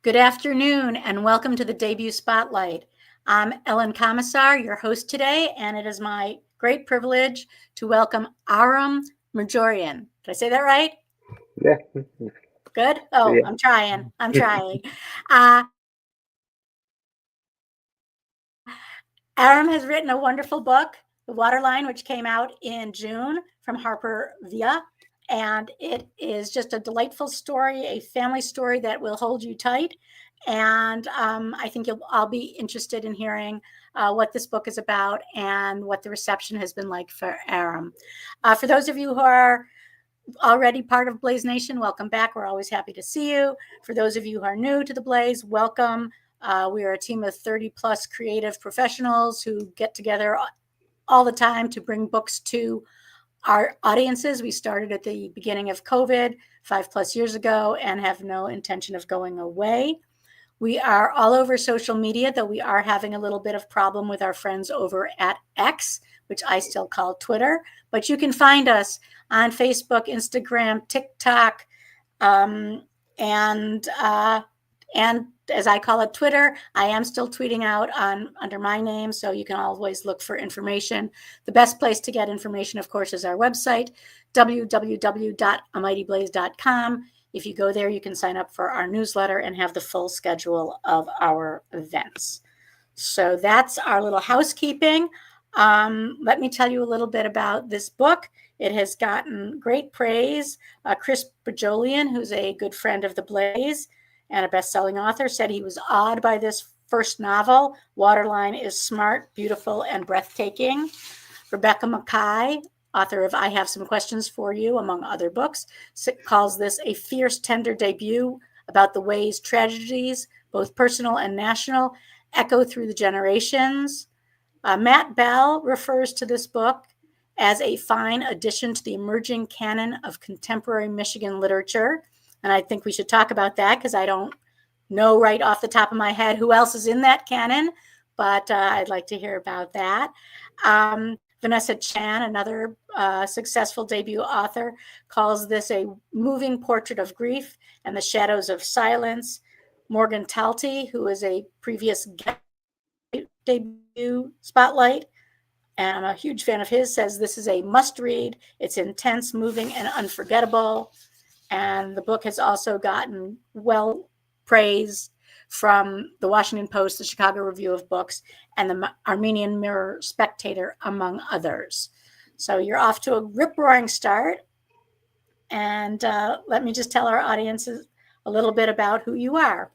Good afternoon and welcome to the Debut Spotlight. I'm Ellen Comisar, your host today, and it is my great privilege to welcome Aram Mrjoian. Did I say that right? Yeah. Good? Oh, Yeah. I'm trying. Aram has written a wonderful book, The Waterline, which came out in June from Harper Via. And it is just a delightful story, a family story that will hold you tight. And I think you'll all be interested in hearing what this book is about and what the reception has been like for Aram. For those of you who are already part of Blaze Nation, welcome back. We're always happy to see you. For those of you who are new to the Blaze, welcome. We are a team of 30 plus creative professionals who get together all the time to bring books to our audiences. We started at the beginning of COVID 5+ years ago and have no intention of going away. We are all over social media, though we are having a little bit of problem with our friends over at X, which I still call Twitter. But you can find us on Facebook, Instagram, TikTok, and as I call it, Twitter. I am still tweeting out under my name, so you can always look for information. The best place to get information, of course, is our website, www.amightyblaze.com. If you go there, you can sign up for our newsletter and have the full schedule of our events. So that's our little housekeeping. Let me tell you a little bit about this book. It has gotten great praise. Chris Bajolian, who's a good friend of the Blaze and a best-selling author, said he was awed by this first novel. Waterline is smart, beautiful, and breathtaking. Rebecca Mackay, author of I Have Some Questions for You, among other books, calls this a fierce, tender debut about the ways tragedies, both personal and national, echo through the generations. Matt Bell refers to this book as a fine addition to the emerging canon of contemporary Michigan literature. And I think we should talk about that because I don't know right off the top of my head who else is in that canon, but I'd like to hear about that. Vanessa Chan, another successful debut author, calls this a moving portrait of grief and the shadows of silence. Morgan Talty, who is a previous debut spotlight, and I'm a huge fan of his, says this is a must-read. It's intense, moving, and unforgettable. And the book has also gotten well praise from the Washington Post, the Chicago Review of Books, and the Armenian Mirror Spectator, among others. So you're off to a rip-roaring start. And let me just tell our audiences a little bit about who you are.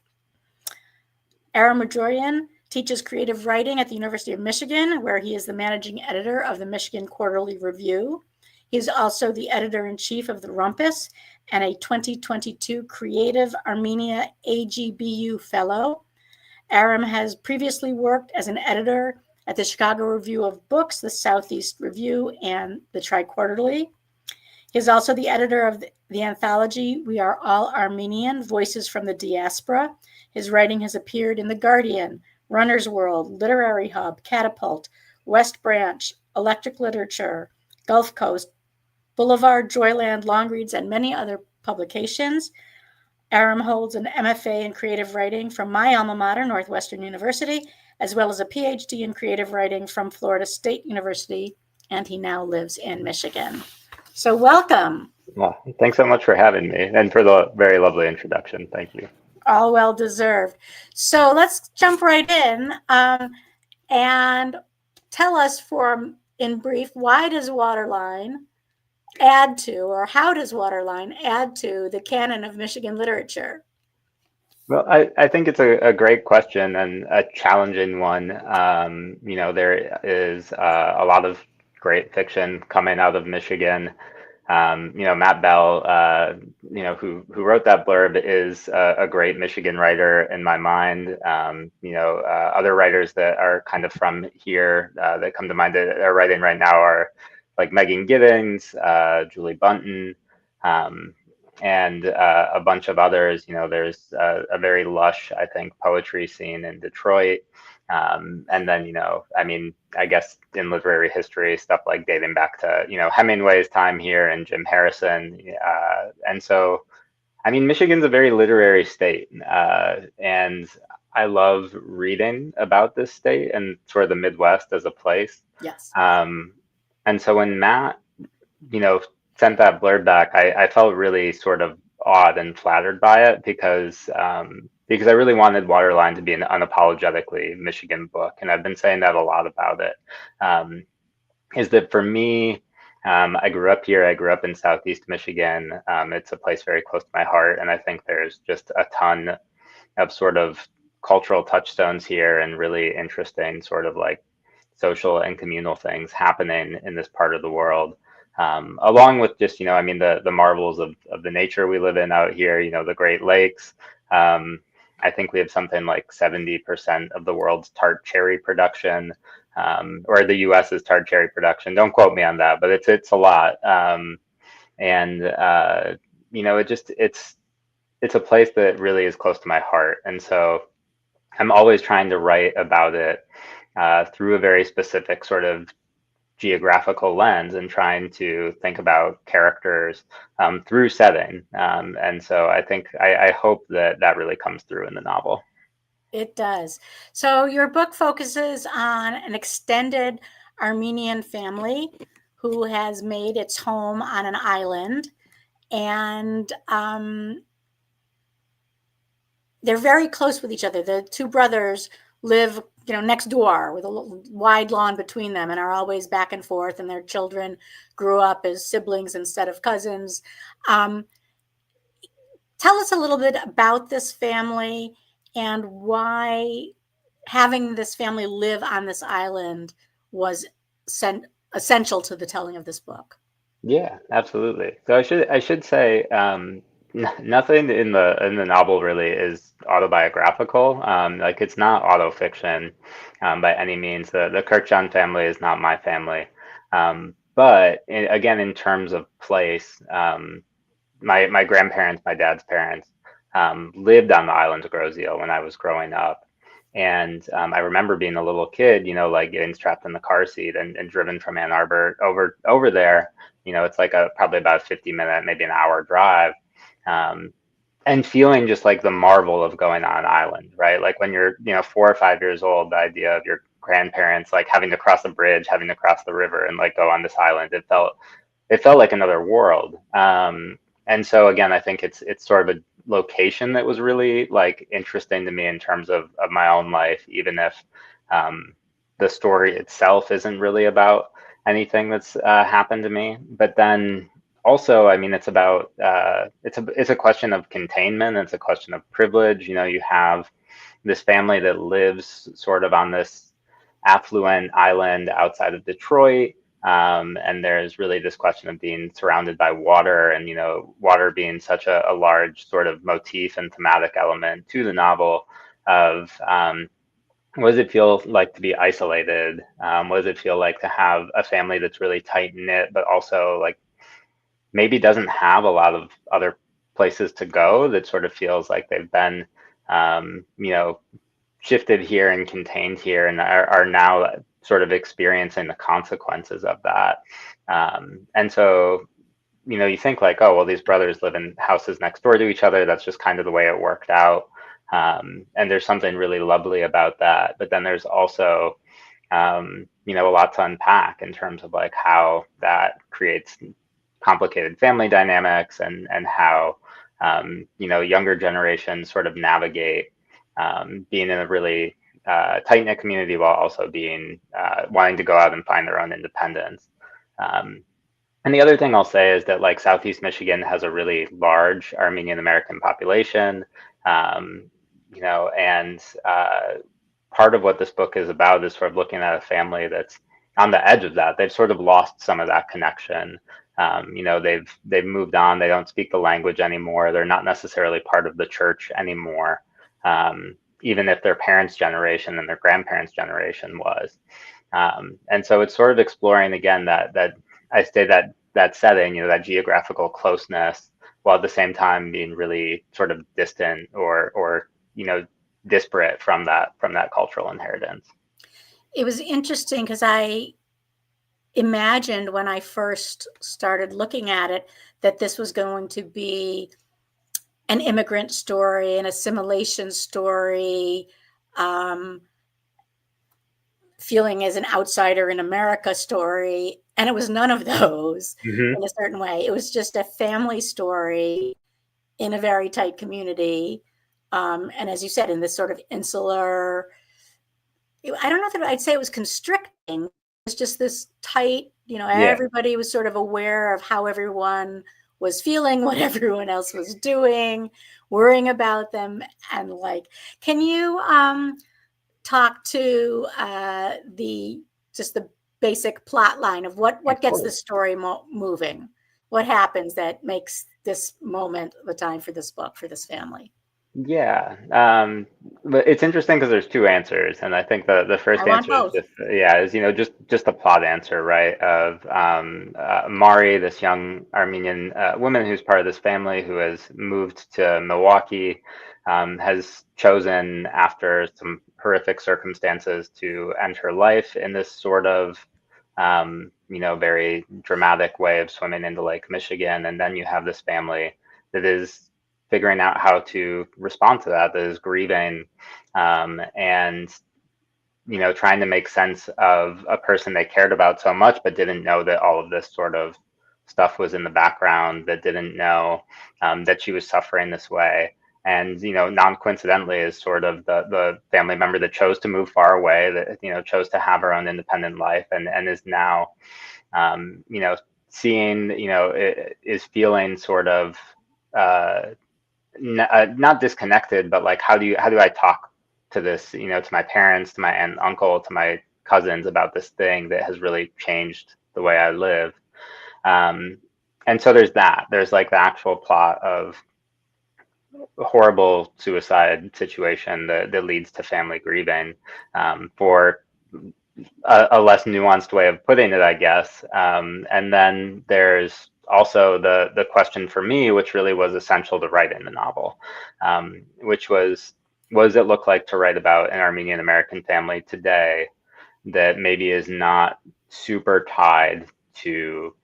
Aram Mrjoian teaches creative writing at the University of Michigan, where he is the managing editor of the Michigan Quarterly Review. He's also the editor-in-chief of The Rumpus and a 2022 Creative Armenia AGBU Fellow. Aram has previously worked as an editor at the Chicago Review of Books, the Southeast Review, and the Tri-Quarterly. He's also the editor of the anthology We Are All Armenian, Voices from the Diaspora. His writing has appeared in The Guardian, Runner's World, Literary Hub, Catapult, West Branch, Electric Literature, Gulf Coast, Boulevard, Joyland, Longreads, and many other publications. Aram holds an MFA in creative writing from my alma mater, Northwestern University, as well as a PhD in creative writing from Florida State University, and he now lives in Michigan. So welcome. Well, thanks so much for having me and for the very lovely introduction. Thank you. All well deserved. So let's jump right in and tell us in brief, why does Waterline add to, or how does Waterline add to the canon of Michigan literature? Well, I think it's a great question and a challenging one. There is a lot of great fiction coming out of Michigan. Matt Bell, who wrote that blurb, is a great Michigan writer in my mind. Other writers that are kind of from here that come to mind that are writing right now are like Megan Giddings, Julie Bunton, and a bunch of others. There's a very lush, I think, poetry scene in Detroit. And then, I guess in literary history, stuff like dating back to, Hemingway's time here and Jim Harrison. And so I mean, Michigan's a very literary state, and I love reading about this state and sort of the Midwest as a place. Yes. Um, and so when Matt, you know, sent that blurb back, I felt really sort of awed and flattered by it because I really wanted Waterline to be an unapologetically Michigan book, and I've been saying that a lot about it. Is that for me? I grew up here. I grew up in Southeast Michigan. It's a place very close to my heart, and I think there's just a ton of sort of cultural touchstones here and really interesting sort of like social and communal things happening in this part of the world. Along with just, I mean, the marvels of the nature we live in out here, the Great Lakes. I think we have something like 70% of the world's tart cherry production, or the US's tart cherry production. Don't quote me on that, but it's a lot. And it's a place that really is close to my heart. And so I'm always trying to write about it through a very specific sort of geographical lens and trying to think about characters through setting. And so I hope that really comes through in the novel. It does. So your book focuses on an extended Armenian family who has made its home on an island, and they're very close with each other. The two brothers live, next door with a wide lawn between them and are always back and forth, and their children grew up as siblings instead of cousins. Tell us a little bit about this family and why having this family live on this island was essential to the telling of this book. Yeah, absolutely. So I should say nothing in the novel really is autobiographical. Like it's not autofiction by any means. The Kirkjohn family is not my family. But again, in terms of place, my grandparents, my dad's parents, lived on the island of Groseal when I was growing up. And I remember being a little kid, like getting strapped in the car seat and driven from Ann Arbor over there. It's like probably about a 50-minute, maybe an hour drive. And feeling just like the marvel of going on an island, right? Like when you're, 4 or 5 years old, the idea of your grandparents like having to cross a bridge, having to cross the river and like go on this island, it felt like another world. And so again, I think it's sort of a location that was really like interesting to me in terms of my own life, even if the story itself isn't really about anything that's happened to me. But then also, I mean, it's about it's a question of containment. It's a question of privilege. You have this family that lives sort of on this affluent island outside of Detroit. And there's really this question of being surrounded by water and, water being such a large sort of motif and thematic element to the novel of what does it feel like to be isolated? What does it feel like to have a family that's really tight knit, but also like maybe doesn't have a lot of other places to go, that sort of feels like they've been, shifted here and contained here and are now sort of experiencing the consequences of that. And so, you think like, oh, well, these brothers live in houses next door to each other. That's just kind of the way it worked out. And there's something really lovely about that. But then there's also, a lot to unpack in terms of like how that creates complicated family dynamics and how, younger generations sort of navigate being in a really tight-knit community while also being wanting to go out and find their own independence. And the other thing I'll say is that like Southeast Michigan has a really large Armenian American population, and part of what this book is about is sort of looking at a family that's on the edge of that. They've sort of lost some of that connection. They've moved on. They don't speak the language anymore. They're not necessarily part of the church anymore. Even if their parents' generation and their grandparents' generation was. And so it's sort of exploring again that I say that setting, that geographical closeness, while at the same time being really sort of distant or disparate from that cultural inheritance. It was interesting because I imagined when I first started looking at it that this was going to be an immigrant story, an assimilation story, feeling as an outsider in America story. And it was none of those Hmm. in a certain way. It was just a family story in a very tight community. And as you said, in this sort of insular, I don't know that I'd say it was constricting. It's just this tight, Yeah. everybody was sort of aware of how everyone was feeling, what everyone else was doing, worrying about them. And like, can you talk to the basic plot line of what Of gets the course. story moving? What happens that makes this moment the time for this book, for this family? Yeah, but it's interesting because there's two answers, and I think the I first want answer is both. just just the plot answer, right? Of Mari, this young Armenian woman who's part of this family who has moved to Milwaukee, has chosen after some horrific circumstances to end her life in this sort of very dramatic way of swimming into Lake Michigan, and then you have this family that is figuring out how to respond to that is grieving, and trying to make sense of a person they cared about so much but didn't know that all of this sort of stuff was in the background, that didn't know that she was suffering this way. And non-coincidentally is sort of the family member that chose to move far away, that chose to have her own independent life, and is now seeing, is feeling sort of uh, not disconnected, but like how do I talk to this, to my parents, to my aunt and uncle, to my cousins about this thing that has really changed the way I live. Um, and so there's that. There's like the actual plot of a horrible suicide situation that leads to family grieving, for a less nuanced way of putting it, I guess. And then there's also the question for me, which really was essential to writing the novel, which was, what does it look like to write about an Armenian American family today that maybe is not super tied to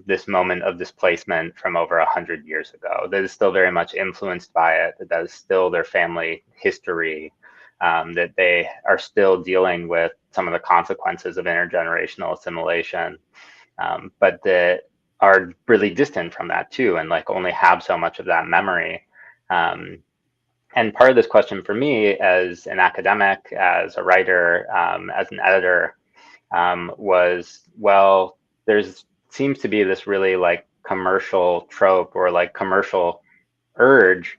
this moment of displacement from over 100 years ago, that is still very much influenced by it, that is still their family history, that they are still dealing with some of the consequences of intergenerational assimilation, but that are really distant from that too, and like only have so much of that memory. Um, and part of this question for me as an academic, as a writer, as an editor, was, well, there's seems to be this really like commercial trope or like commercial urge,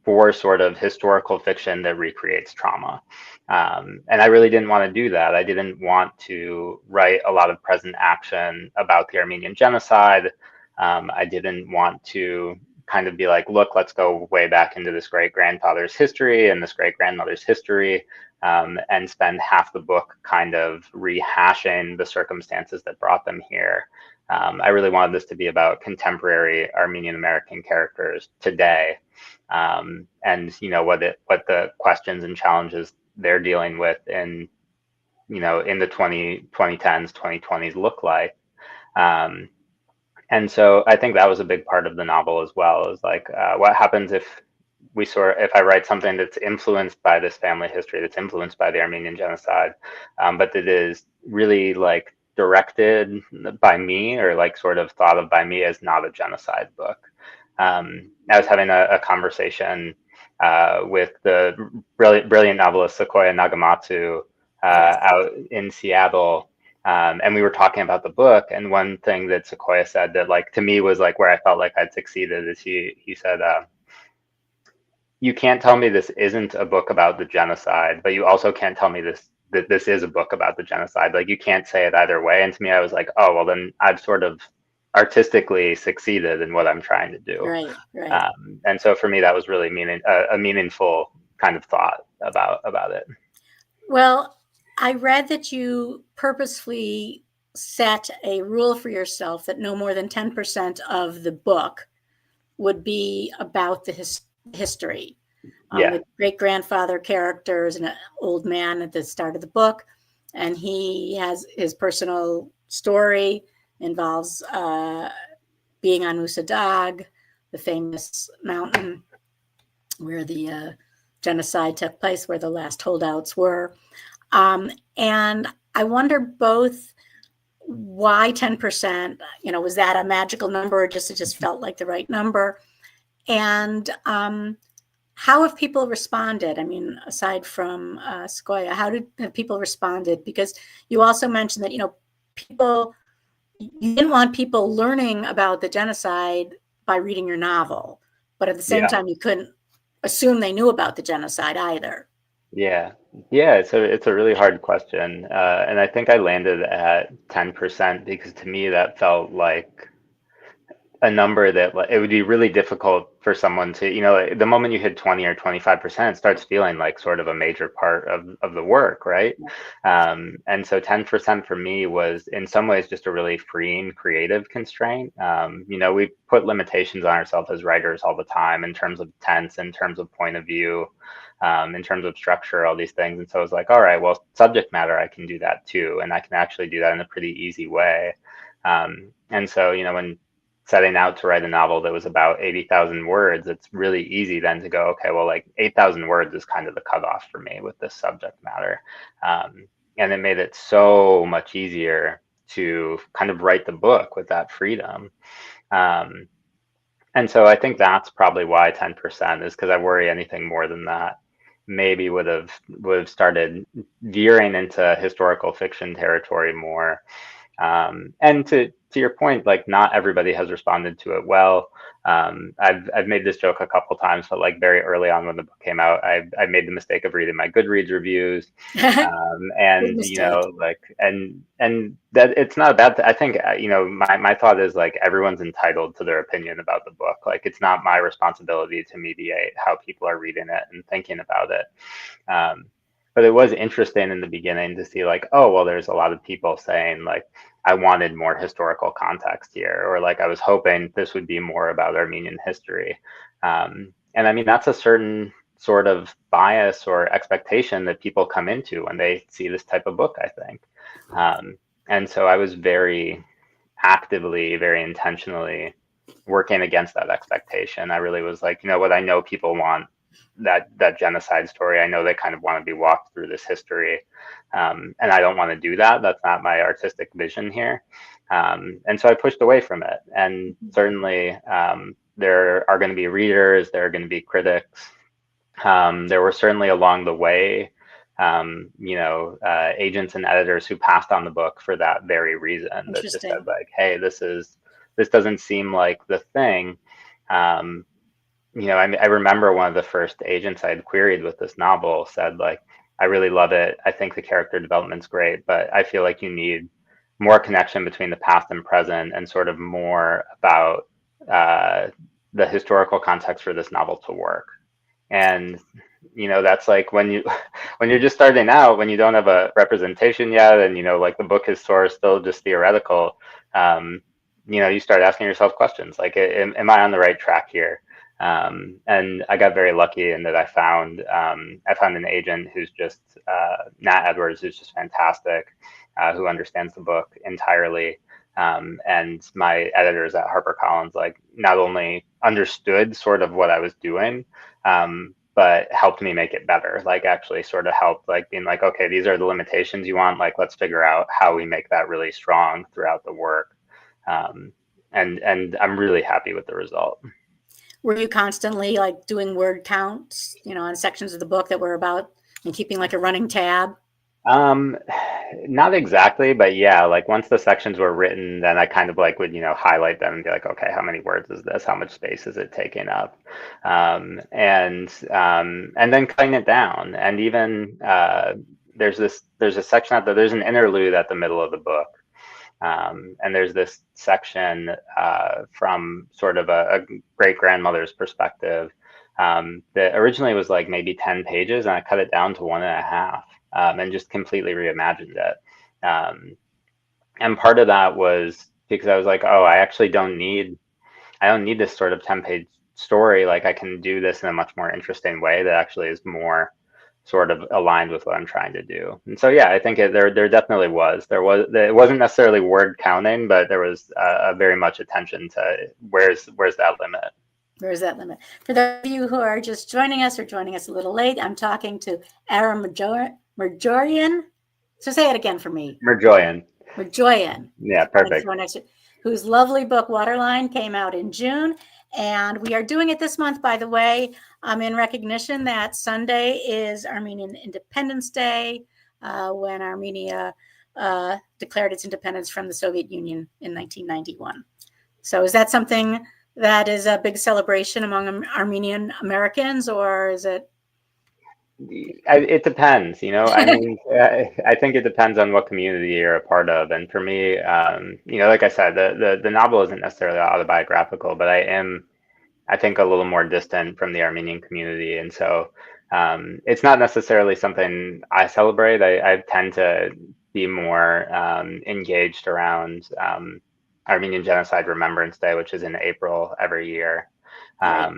for sort of historical fiction that recreates trauma. And I really didn't want to do that. I didn't want to write a lot of present action about the Armenian genocide. I didn't want to kind of be like, look, let's go way back into this great grandfather's history and this great grandmother's history, and spend half the book kind of rehashing the circumstances that brought them here. I really wanted this to be about contemporary Armenian American characters today, and what the questions and challenges they're dealing with in the 2010s, 2020s look like. Um, and so I think that was a big part of the novel as well. Is like, what happens if I write something that's influenced by this family history, that's influenced by the Armenian genocide, but that is really like directed by me, or like sort of thought of by me as not a genocide book. I was having a conversation with the brilliant novelist Sequoia Nagamatsu Yes. out in Seattle, and we were talking about the book. And one thing that Sequoia said that like to me was like where I felt like I'd succeeded is he said, you can't tell me this isn't a book about the genocide, but you also can't tell me that this is a book about the genocide. Like you can't say it either way. And to me, I was like, oh, well, then I've sort of artistically succeeded in what I'm trying to do. Right, right. And so for me, that was really a meaningful kind of thought about it. Well, I read that you purposefully set a rule for yourself that no more than 10% of the book would be about the history. Yeah. The great grandfather character is an old man at the start of the book, and he has his personal story involves being on Musadag, the famous mountain where the genocide took place, where the last holdouts were. And I wonder both why 10%, was that a magical number or just it just felt like the right number? And how have people responded? I mean, aside from Sequoia, how have people responded? Because you also mentioned that, you didn't want people learning about the genocide by reading your novel, but at the same time, you couldn't assume they knew about the genocide either. Yeah. It's a really hard question. And I think I landed at 10% because to me that felt like a number that it would be really difficult for someone to, the moment you hit 20 or 25%, it starts feeling like sort of a major part of the work, right? And so 10% for me was in some ways just a really freeing creative constraint. We put limitations on ourselves as writers all the time in terms of tense, in terms of point of view, in terms of structure, all these things. And so I was like, all right, well, subject matter, I can do that too. And I can actually do that in a pretty easy way. And so, when setting out to write a novel that was about 80,000 words, it's really easy then to go, okay, well, like 8,000 words is kind of the cutoff for me with this subject matter. And it made it so much easier to kind of write the book with that freedom. And so I think that's probably why 10% is because I worry anything more than that maybe would have started veering into historical fiction territory more. And to your point, like not everybody has responded to it well. I've made this joke a couple times, but like very early on when the book came out, I made the mistake of reading my Goodreads reviews, and and that it's not a bad. I think my thought is like everyone's entitled to their opinion about the book. Like it's not my responsibility to mediate how people are reading it and thinking about it. But it was interesting in the beginning to see like, oh, well, there's a lot of people saying like, I wanted more historical context here, or like I was hoping this would be more about Armenian history. And I mean, that's a certain sort of bias or expectation that people come into when they see this type of book, I think. And so I was very actively, very intentionally working against that expectation. I really was like, what I know people want that genocide story. I know they kind of want to be walked through this history. And I don't want to do that. That's not my artistic vision here. And so I pushed away from it. And certainly there are going to be readers, there are going to be critics. There were certainly along the way, agents and editors who passed on the book for that very reason. That just said like, hey, this doesn't seem like the thing. I remember one of the first agents I had queried with this novel said like, I really love it. I think the character development's great, but I feel like you need more connection between the past and present and sort of more about the historical context for this novel to work. And, that's like when you're just starting out, when you don't have a representation yet, and, like the book is sort of still just theoretical, you start asking yourself questions like, am I on the right track here? And I got very lucky in that I found an agent who's just Nat Edwards, who's just fantastic, who understands the book entirely. And my editors at HarperCollins like not only understood sort of what I was doing, but helped me make it better. Like actually sort of helped like being like, okay, these are the limitations you want. Like let's figure out how we make that really strong throughout the work. And I'm really happy with the result. Were you constantly like doing word counts, on sections of the book that were about and keeping like a running tab? Not exactly, but yeah, like once the sections were written, then I kind of like would, highlight them and be like, okay, how many words is this? How much space is it taking up? And then cutting it down. And even there's a section there's an interlude at the middle of the book. And there's this section from sort of a great-grandmother's perspective that originally was like maybe 10 pages, and I cut it down to 1.5 and just completely reimagined it. And part of that was because I was like, oh, I don't need this sort of 10-page story. Like I can do this in a much more interesting way that actually is more sort of aligned with what I'm trying to do. And so, yeah, I think there definitely was. It wasn't necessarily word counting, but there was very much attention to where's that limit. Where is that limit? For those of you who are just joining us or joining us a little late, I'm talking to Aram Mrjoian. So say it again for me. Mrjoian. Mrjoian. Yeah, perfect. Whose lovely book Waterline came out in June. And we are doing it this month, by the way, in recognition that Sunday is Armenian Independence Day, when Armenia declared its independence from the Soviet Union in 1991. So is that something that is a big celebration among Armenian Americans, or is it? It depends, I mean, I think it depends on what community you're a part of. And for me, like I said, the novel isn't necessarily autobiographical, but I think, a little more distant from the Armenian community. And so it's not necessarily something I celebrate. I tend to be more engaged around Armenian Genocide Remembrance Day, which is in April every year. Right.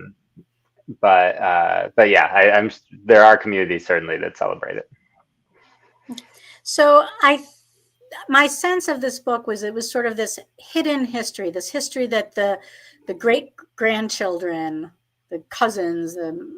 But yeah, there are communities certainly that celebrate it. So my sense of this book was it was sort of this hidden history, this history that the great grandchildren, the cousins, the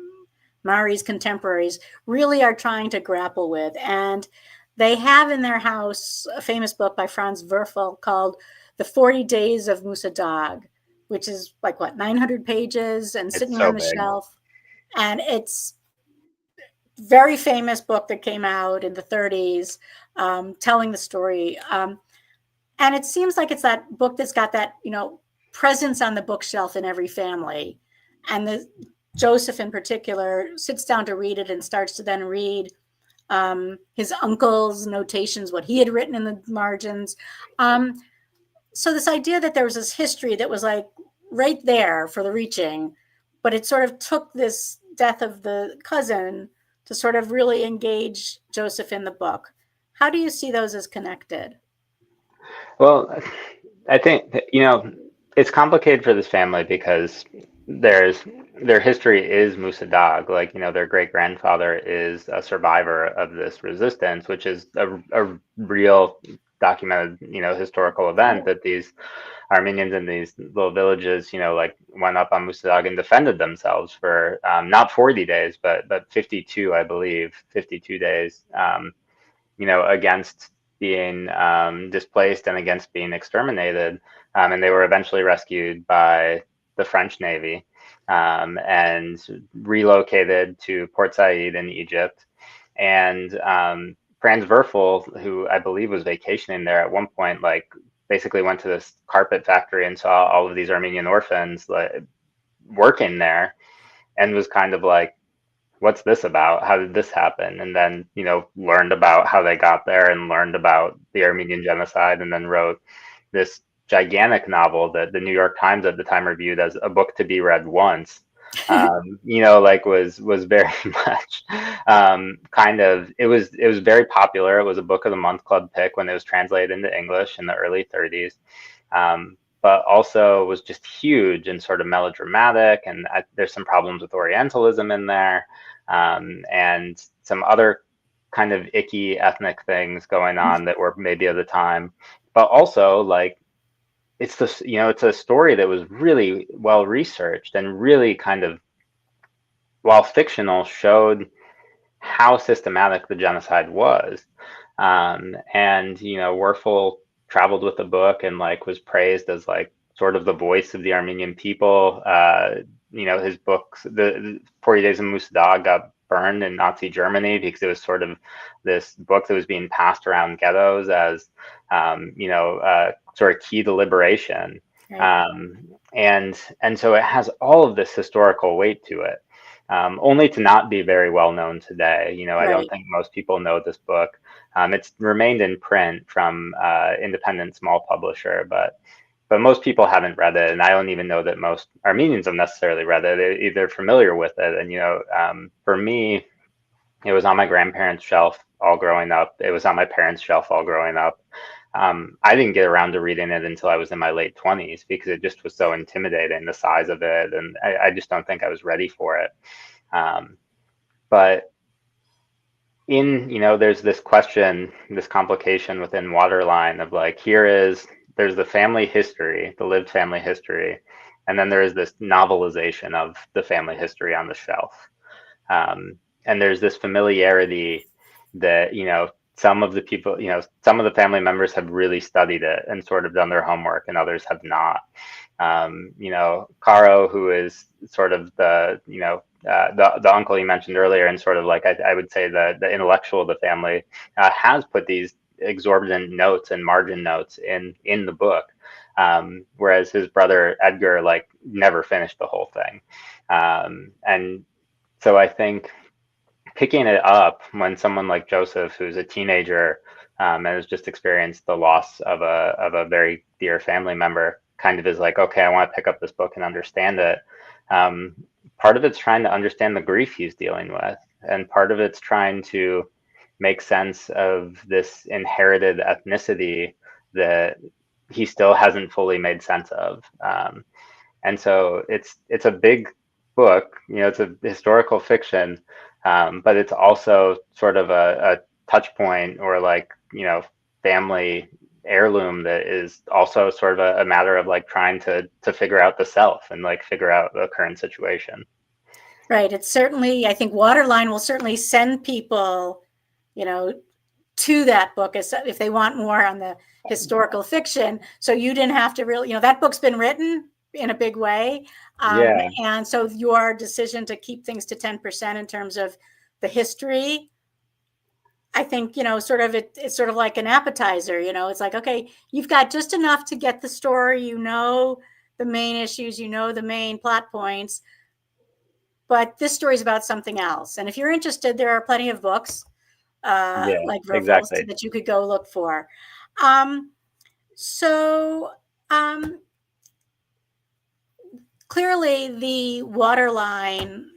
Mari's contemporaries really are trying to grapple with. And they have in their house a famous book by Franz Werfel called The 40 Days of Musa Dagh, which is like 900 pages and sitting so on the big. shelf. And it's very famous book that came out in the 30s, telling the story. And it seems like it's that book that's got that, presence on the bookshelf in every family. And Joseph in particular sits down to read it and starts to then read his uncle's notations, what he had written in the margins. So this idea that there was this history that was like right there for the reaching, but it sort of took this death of the cousin to sort of really engage Joseph in the book. How do you see those as connected? Well, I think, it's complicated for this family because their history is Musa Dagh. Like, their great grandfather is a survivor of this resistance, which is a real documented, historical event that these Armenians in these little villages, went up on Musa Dagh and defended themselves for not 40 days, but 52, I believe, 52 days, against being displaced and against being exterminated. And they were eventually rescued by the French Navy and relocated to Port Said in Egypt. And Franz Werfel, who I believe was vacationing there at one point, basically went to this carpet factory and saw all of these Armenian orphans working there and was kind of like, what's this about? How did this happen? And then, learned about how they got there and learned about the Armenian genocide, and then wrote this gigantic novel that the New York Times at the time reviewed as a book to be read once. Was very much it was very popular. It was a book of the month club pick when it was translated into English in the early 30s. But also was just huge and sort of melodramatic. And there's some problems with Orientalism in there, and some other kind of icky ethnic things going on that were maybe of the time. But also, it's a story that was really well researched and really kind of, while fictional, showed how systematic the genocide was. And Werfel traveled with the book and was praised as sort of the voice of the Armenian people. His books, the 40 Days of Musa Dagh, got burned in Nazi Germany because it was sort of this book that was being passed around ghettos as sort of key to liberation. Right. And so it has all of this historical weight to it, only to not be very well known today. Right. I don't think most people know this book. It's remained in print from independent small publisher, but most people haven't read it, and I don't even know that most Armenians have necessarily read it. They're either familiar with it, and for me, it was on my grandparents' shelf all growing up. It was on my parents' shelf all growing up. I didn't get around to reading it until I was in my late 20s because it just was so intimidating, the size of it, and I just don't think I was ready for it. But there's this question, this complication within Waterline of there's the family history, the lived family history, And then there is this novelization of the family history on the shelf. And there's this familiarity that, some of the people, some of the family members have really studied it and sort of done their homework, and others have not. Caro, who is sort of the uncle you mentioned earlier, and sort of like I would say the intellectual of the family, has put these exorbitant notes and margin notes in the book, whereas his brother Edgar like never finished the whole thing. And so I think picking it up when someone like Joseph, who's a teenager, and has just experienced the loss of a very dear family member, kind of is like, okay, I want to pick up this book and understand it. Part of it's trying to understand the grief he's dealing with, and part of it's trying to make sense of this inherited ethnicity that he still hasn't fully made sense of. And so it's a big book, it's a historical fiction, but it's also sort of a touch point, or like, family heirloom that is also sort of a matter of like trying to figure out the self and like figure out the current situation. Right. It's certainly, I think Waterline will certainly send people, to that book if they want more on the historical fiction. So you didn't have to really, that book's been written in a big way. Yeah. And so your decision to keep things to 10% in terms of the history, I think, it's sort of like an appetizer, it's like, okay, you've got just enough to get the story, the main issues, the main plot points, but this story is about something else. And if you're interested, there are plenty of books like Verfels exactly. that you could go look for. Clearly the waterline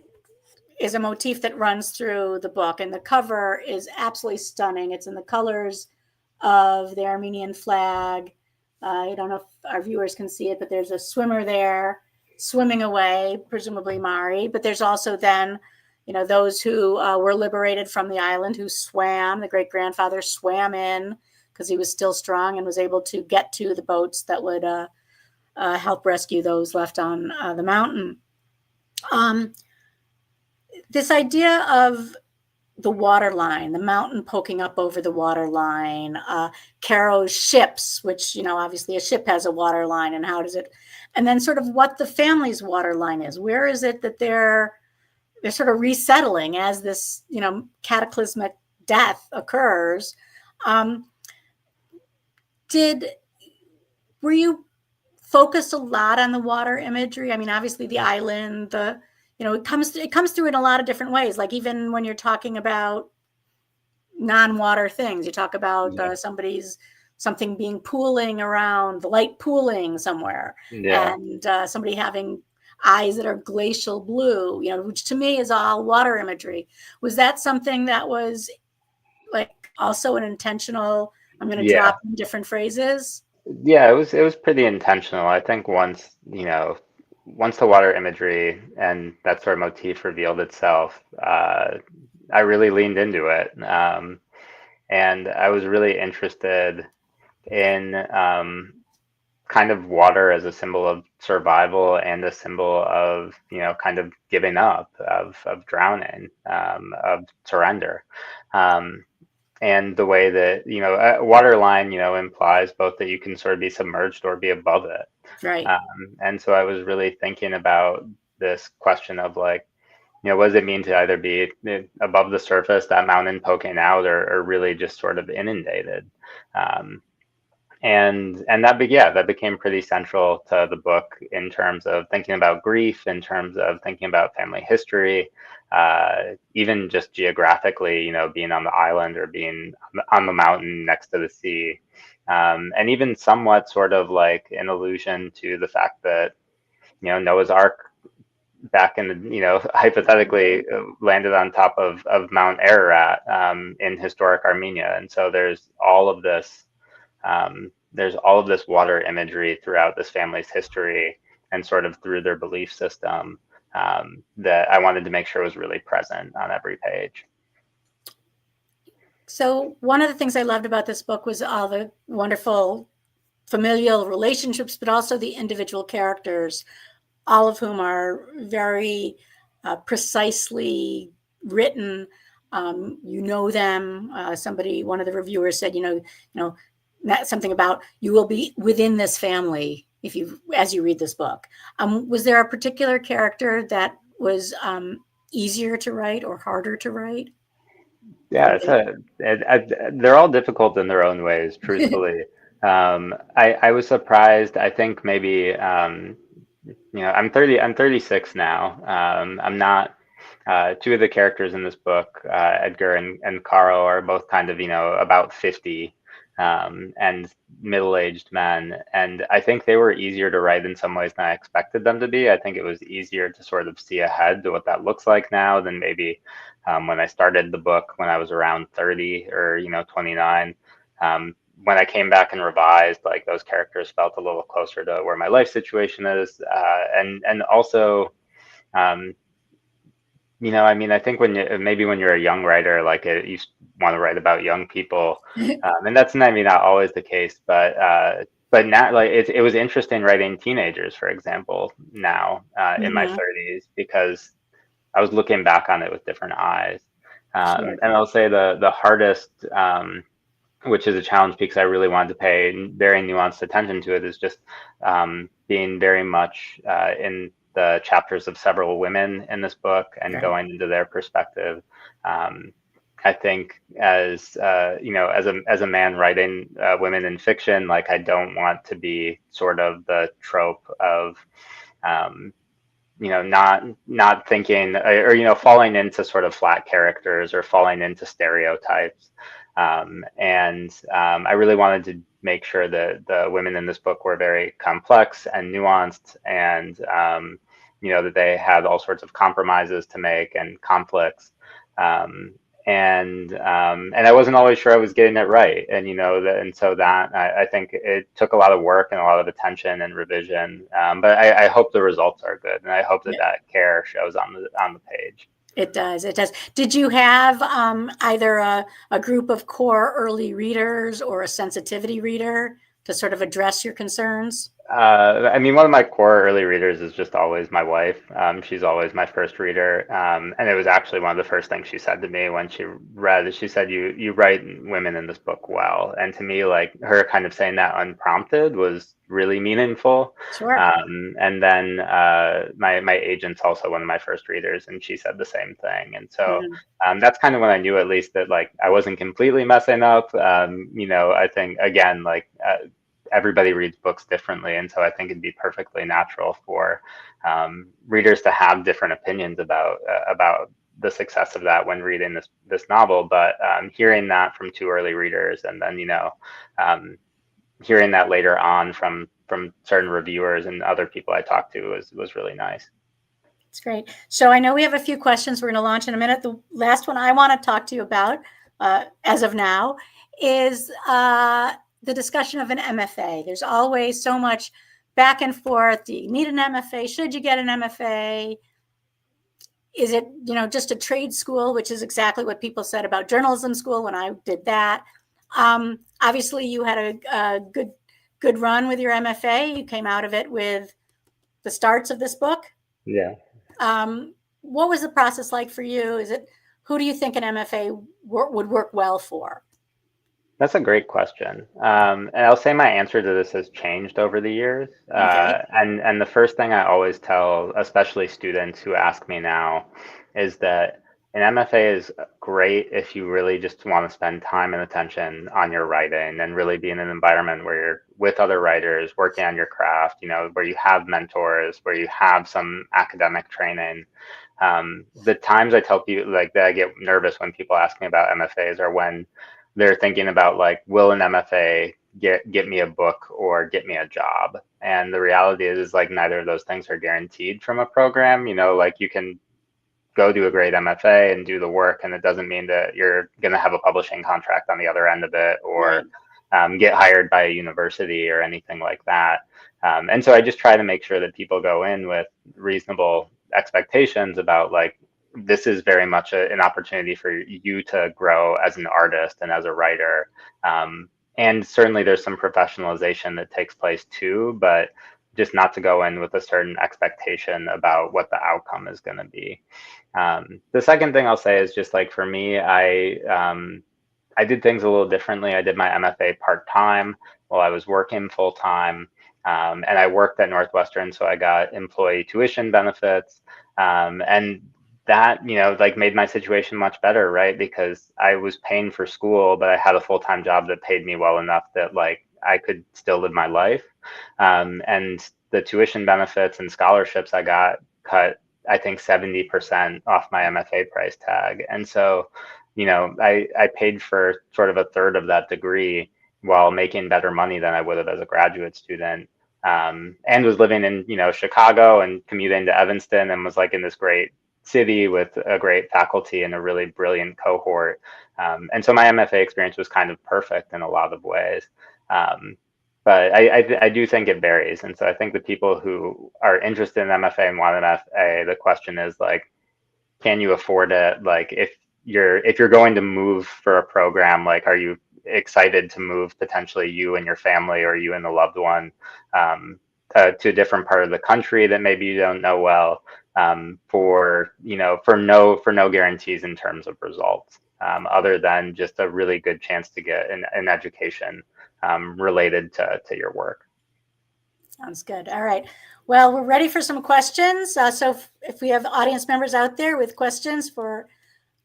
is a motif that runs through the book, and the cover is absolutely stunning. It's in the colors of the Armenian flag. I don't know if our viewers can see it, but there's a swimmer there swimming away, presumably Mari. But there's also then, those who were liberated from the island, who swam. The great-grandfather swam in because he was still strong and was able to get to the boats that would help rescue those left on the mountain. This idea of the waterline, the mountain poking up over the waterline, Caro's ships, which, obviously a ship has a waterline, and how does it, and then sort of what the family's waterline is. Where is it that they're sort of resettling as this, cataclysmic death occurs? Were you focused a lot on the water imagery? I mean, obviously the island, it comes through in a lot of different ways. Like even when you're talking about non-water things, you talk about something being pooling around, the light pooling somewhere, and somebody having eyes that are glacial blue, which to me is all water imagery. Was that something that was like also an intentional, I'm going to drop in different phrases? Yeah, it was pretty intentional. I think once the water imagery and that sort of motif revealed itself, I really leaned into it. And I was really interested in kind of water as a symbol of survival and a symbol of, kind of giving up, of drowning, of surrender. And the way that, waterline, implies both that you can sort of be submerged or be above it. Right. And so I was really thinking about this question of like, what does it mean to either be above the surface, that mountain poking out, or really just sort of inundated? And that became pretty central to the book in terms of thinking about grief, in terms of thinking about family history, even just geographically, being on the island or being on the mountain next to the sea, and even somewhat sort of like an allusion to the fact that, Noah's Ark back in the, hypothetically landed on top of Mount Ararat in historic Armenia. And so there's all of this water imagery throughout this family's history and sort of through their belief system that I wanted to make sure was really present on every page. So one of the things I loved about this book was all the wonderful familial relationships, but also the individual characters. all of whom are very precisely written. You know them. One of the reviewers said, something about you will be within this family as you read this book. Was there a particular character that was easier to write or harder to write? Yeah, they're all difficult in their own ways, truthfully. I was surprised. I think maybe I'm 36 now. I'm not. Two of the characters in this book, Edgar and Carl, are both kind of about 50 and middle-aged men, and I think they were easier to write in some ways than I expected them to be. I think it was easier to sort of see ahead to what that looks like now than maybe when I started the book when I was around 30 or 29. When I came back and revised, like those characters felt a little closer to where my life situation is, and also, I think when you're a young writer, like you want to write about young people, and that's maybe not always the case, but now, like it was interesting writing teenagers, for example, now in my 30s, because I was looking back on it with different eyes. Sure. And I'll say the hardest, which is a challenge because I really wanted to pay very nuanced attention to it, is just being very much in the chapters of several women in this book and going into their perspective. I think as a man writing women in fiction, like I don't want to be sort of the trope of not thinking or falling into sort of flat characters or falling into stereotypes. I really wanted to make sure that the women in this book were very complex and nuanced, and that they had all sorts of compromises to make and conflicts. And I wasn't always sure I was getting it right, and so that I think it took a lot of work and a lot of attention and revision. But I hope the results are good, and I hope that care shows on the page. It does. It does. Did you have either a group of core early readers or a sensitivity reader to sort of address your concerns? One of my core early readers is just always my wife. She's always my first reader. And it was actually one of the first things she said to me when she read. She said, you write women in this book well. And to me, like her kind of saying that unprompted was really meaningful. Sure. And then my agent's also one of my first readers, and she said the same thing. And so that's kind of when I knew at least that like I wasn't completely messing up. I think again, like everybody reads books differently, and so I think it'd be perfectly natural for readers to have different opinions about the success of that when reading this novel. But hearing that from two early readers, and then hearing that later on from certain reviewers and other people I talked to was really nice. It's great. So I know we have a few questions we're going to launch in a minute. The last one I want to talk to you about, as of now, is the discussion of an MFA. There's always so much back and forth. Do you need an MFA? Should you get an MFA? Is it, just a trade school, which is exactly what people said about journalism school when I did that. Obviously, you had a good run with your MFA. You came out of it with the starts of this book. Yeah. What was the process like for you? Who do you think an MFA would work well for? That's a great question. And I'll say my answer to this has changed over the years. Okay. And the first thing I always tell, especially students who ask me now, is that an MFA is great if you really just want to spend time and attention on your writing and really be in an environment where you're with other writers, working on your craft, where you have mentors, where you have some academic training. The times I tell people like that I get nervous when people ask me about MFAs are when they're thinking about like, will an MFA get me a book or get me a job? And the reality is like neither of those things are guaranteed from a program. Like you can go do a great MFA and do the work, and it doesn't mean that you're going to have a publishing contract on the other end of it, or get hired by a university or anything like that. And so I just try to make sure that people go in with reasonable expectations about like, this is very much an opportunity for you to grow as an artist and as a writer. And certainly there's some professionalization that takes place too, but just not to go in with a certain expectation about what the outcome is going to be. The second thing I'll say is just like for me, I did things a little differently. I did my MFA part-time while I was working full-time. And I worked at Northwestern, so I got employee tuition benefits. And that, like made my situation much better, right? Because I was paying for school, but I had a full-time job that paid me well enough that like I could still live my life. And the tuition benefits and scholarships I got cut, I think 70% off my MFA price tag. And so, I paid for sort of a third of that degree while making better money than I would have as a graduate student. And was living in, Chicago and commuting to Evanston, and was like in this great city with a great faculty and a really brilliant cohort. And so my MFA experience was kind of perfect in a lot of ways. But I do think it varies. And so I think the people who are interested in MFA and want an MFA, the question is like, can you afford it? Like if you're going to move for a program, like are you excited to move, potentially you and your family or you and the loved one, to a different part of the country that maybe you don't know well, for no guarantees in terms of results, other than just a really good chance to get an education related to your work. Sounds good. All right. Well, we're ready for some questions. So if we have audience members out there with questions for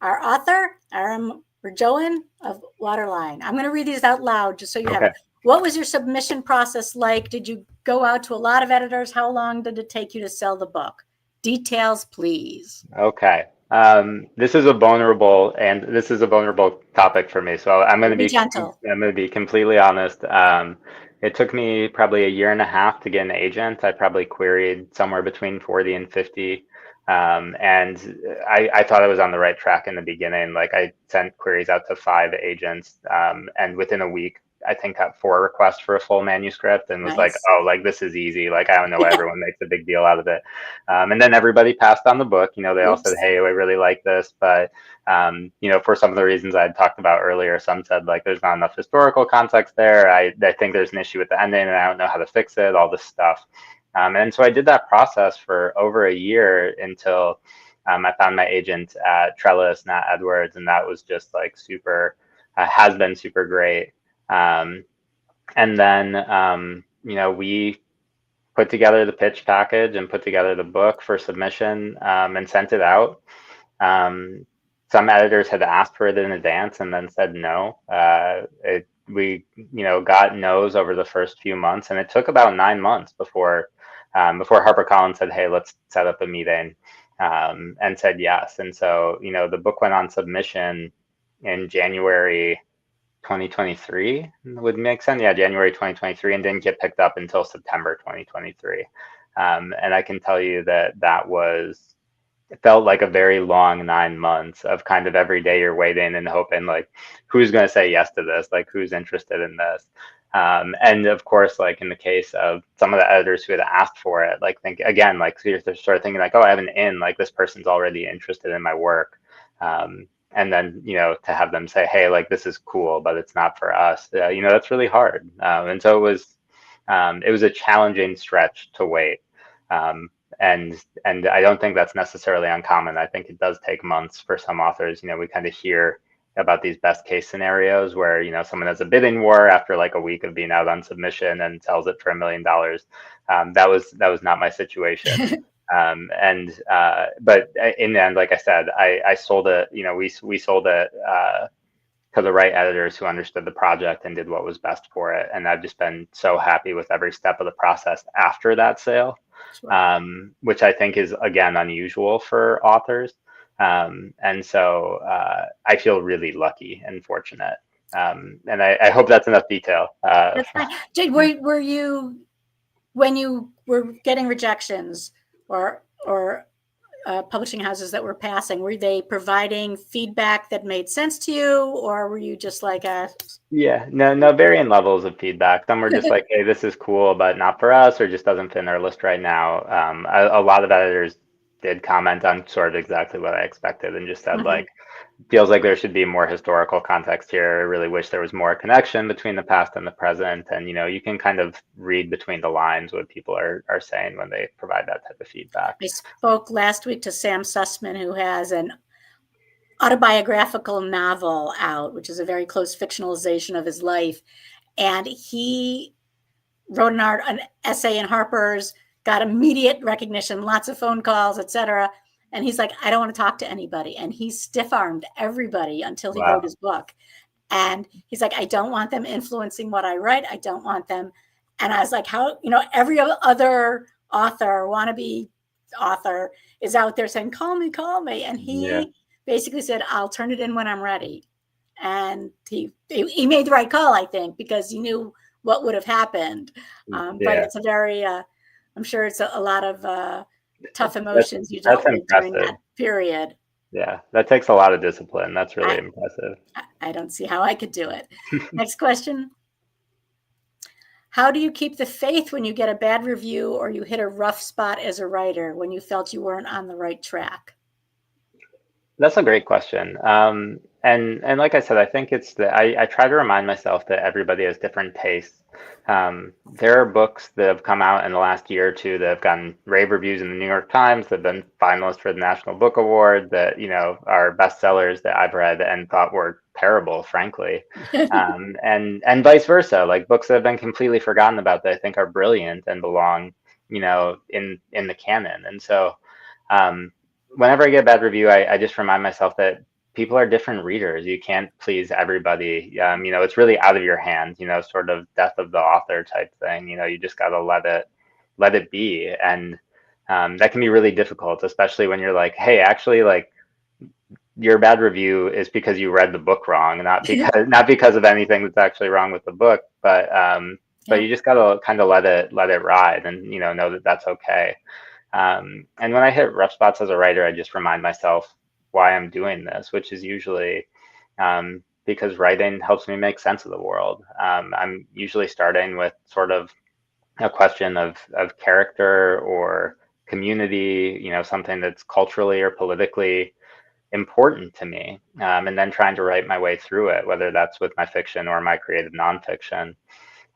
our author, Aram Mrjoian of Waterline, I'm going to read these out loud just so you have it. What was your submission process like? Did you go out to a lot of editors? How long did it take you to sell the book? Details, please. Okay. This is a vulnerable topic for me. So I'm going to be gentle. I'm going to be completely honest. It took me probably a year and a half to get an agent. I probably queried somewhere between 40 and 50. And I thought I was on the right track in the beginning. Like I sent queries out to 5 agents, and within a week, I think got 4 requests for a full manuscript, and was like, oh, like this is easy. Like I don't know why everyone makes a big deal out of it. And then everybody passed on the book. They all said, hey, I really like this, but for some of the reasons I had talked about earlier, some said like there's not enough historical context there. I think there's an issue with the ending, and I don't know how to fix it. All this stuff. And so I did that process for over a year until I found my agent at Trellis, Nat Edwards, and that was just like has been super great. And then, we put together the pitch package and put together the book for submission, and sent it out. Some editors had asked for it in advance and then said no. We got no's over the first few months, and it took about 9 months before HarperCollins said, hey, let's set up a meeting, and said yes. And so, the book went on submission in January 2023 would make sense. Yeah, January 2023, and didn't get picked up until September 2023. And I can tell you that it felt like a very long 9 months of kind of every day you're waiting and hoping like, who's going to say yes to this? Like, who's interested in this? And of course, like in the case of some of the editors who had asked for it, like think again, like so you're sort of thinking like, oh, I have an in, like this person's already interested in my work. And then, to have them say, hey, like this is cool, but it's not for us, that's really hard. And so it was a challenging stretch to wait. And I don't think that's necessarily uncommon. I think it does take months for some authors. We kind of hear about these best case scenarios where, someone has a bidding war after like a week of being out on submission and sells it for $1 million. That was not my situation. But in the end, like I said, I sold it, we sold it to the right editors who understood the project and did what was best for it. And I've just been so happy with every step of the process after that sale, which I think is, again, unusual for authors. And so I feel really lucky and fortunate. And I hope that's enough detail. That's fine. Were you, when you were getting rejections or publishing houses that were passing, were they providing feedback that made sense to you, or were you just like no varying levels of feedback? Some were just like, hey, this is cool, but not for us, or just doesn't fit in our list right now. A lot of editors did comment on sort of exactly what I expected and just said like, feels like there should be more historical context here. I really wish there was more connection between the past and the present. And, you can kind of read between the lines what people are saying when they provide that type of feedback. I spoke last week to Sam Sussman, who has an autobiographical novel out, which is a very close fictionalization of his life. And he wrote an essay in Harper's, got immediate recognition, lots of phone calls, etc. And he's like, I don't want to talk to anybody. And he stiff-armed everybody until he wrote his book. And he's like, I don't want them influencing what I write. I don't want them. And I was like, how, every other author, wannabe author is out there saying, call me. And he basically said, I'll turn it in when I'm ready. And he made the right call, I think, because he knew what would have happened. But it's a very, I'm sure it's a lot of tough emotions you dealt with during that period. Yeah, that takes a lot of discipline. That's really impressive. I don't see how I could do it. Next question. How do you keep the faith when you get a bad review or you hit a rough spot as a writer when you felt you weren't on the right track? That's a great question. And like I said, I think it's that I try to remind myself that everybody has different tastes. There are books that have come out in the last year or two that have gotten rave reviews in the New York Times, that have been finalists for the National Book Award, that, are bestsellers that I've read and thought were terrible, frankly. And vice versa, like books that have been completely forgotten about that I think are brilliant and belong, in the canon. And so, whenever I get a bad review, I just remind myself that people are different readers. You can't please everybody. It's really out of your hands, sort of death of the author type thing. You just got to let it be. And that can be really difficult, especially when you're like, hey, actually, like, your bad review is because you read the book wrong, not because of anything that's actually wrong with the book, but you just got to kind of let it ride and, know that that's okay. And when I hit rough spots as a writer, I just remind myself why I'm doing this, which is usually because writing helps me make sense of the world. I'm usually starting with sort of a question of character or community, something that's culturally or politically important to me, and then trying to write my way through it, whether that's with my fiction or my creative nonfiction.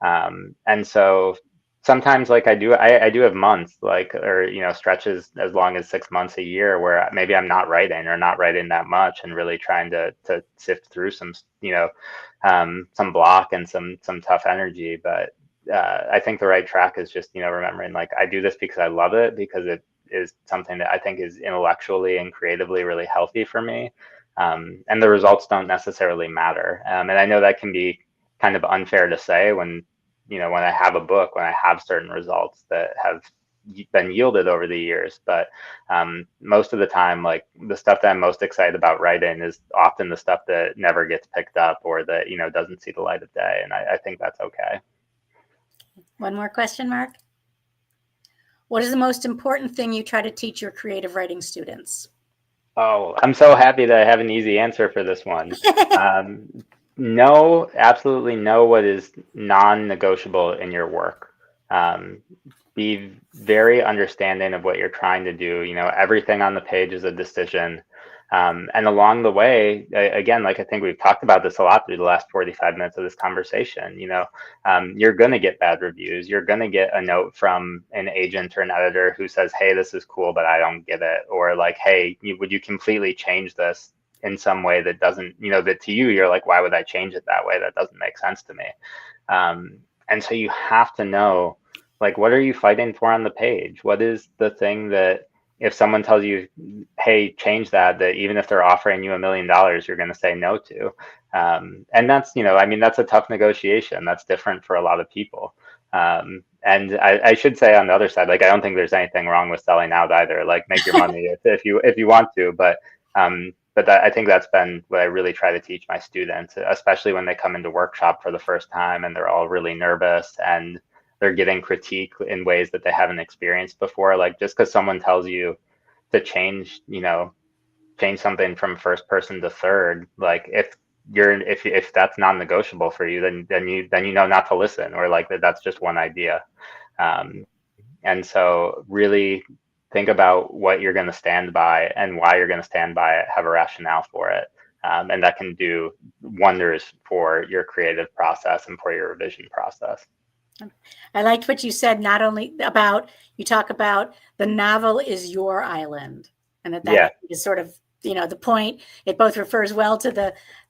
And so sometimes, like, I do have months, like, or stretches as long as 6 months, a year, where maybe I'm not writing or not writing that much, and really trying to sift through some some block and some tough energy. But I think the right track is just remembering, like, I do this because I love it, because it is something that I think is intellectually and creatively really healthy for me, and the results don't necessarily matter. And I know that can be kind of unfair to say when when I have a book, when I have certain results that have been yielded over the years. But most of the time, like, the stuff that I'm most excited about writing is often the stuff that never gets picked up, or that doesn't see the light of day, and I think that's okay. One more question, Mark. What is the most important thing you try to teach your creative writing students? Oh, I'm so happy that I have an easy answer for this one. Absolutely know what is non-negotiable in your work. Be very understanding of what you're trying to do. Everything on the page is a decision. And along the way, again, like, I think we've talked about this a lot through the last 45 minutes of this conversation, you're going to get bad reviews. You're going to get a note from an agent or an editor who says, hey, this is cool, but I don't get it. Or like, hey, would you completely change this in some way that doesn't, that to you, you're like, why would I change it that way? That doesn't make sense to me. And so you have to know, like, what are you fighting for on the page? What is the thing that, if someone tells you, hey, change that even if they're offering you $1 million, you're going to say no to? And that's, that's a tough negotiation. That's different for a lot of people. And I should say, on the other side, like, I don't think there's anything wrong with selling out either. Like, make your money if you want to, but I think that's been what I really try to teach my students, especially when they come into workshop for the first time and they're all really nervous and they're getting critique in ways that they haven't experienced before. Like, just because someone tells you to change something from first person to third, like, if that's non-negotiable for you, then you know not to listen, or like that's just one idea. And so really think about what you're going to stand by and why you're going to stand by it, have a rationale for it. And that can do wonders for your creative process and for your revision process. I liked what you said, not only about, you talk about the novel is your island, and that is sort of, the point. It both refers well to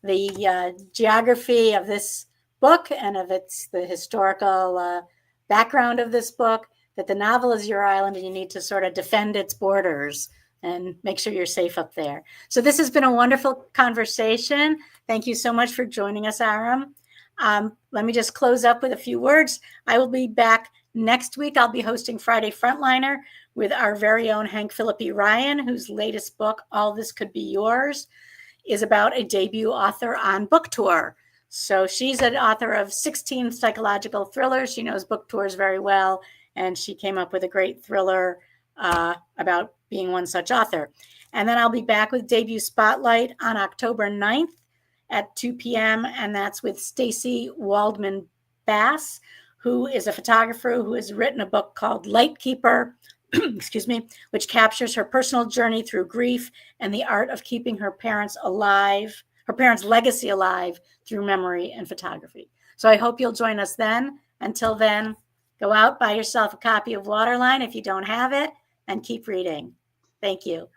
the geography of this book and of the historical background of this book, that the novel is your island and you need to sort of defend its borders and make sure you're safe up there. So this has been a wonderful conversation. Thank you so much for joining us, Aram. Let me just close up with a few words. I will be back next week. I'll be hosting Friday Frontliner with our very own Hank Philippi Ryan, whose latest book, All This Could Be Yours, is about a debut author on book tour. So she's an author of 16 psychological thrillers. She knows book tours very well, and she came up with a great thriller about being one such author. And then I'll be back with Debut Spotlight on October 9th at 2 p.m. And that's with Stacy Waldman Bass, who is a photographer who has written a book called Lightkeeper, excuse me, which captures her personal journey through grief and the art of keeping her parents' legacy alive through memory and photography. So I hope you'll join us then. Until then, go out, buy yourself a copy of Waterline if you don't have it, and keep reading. Thank you.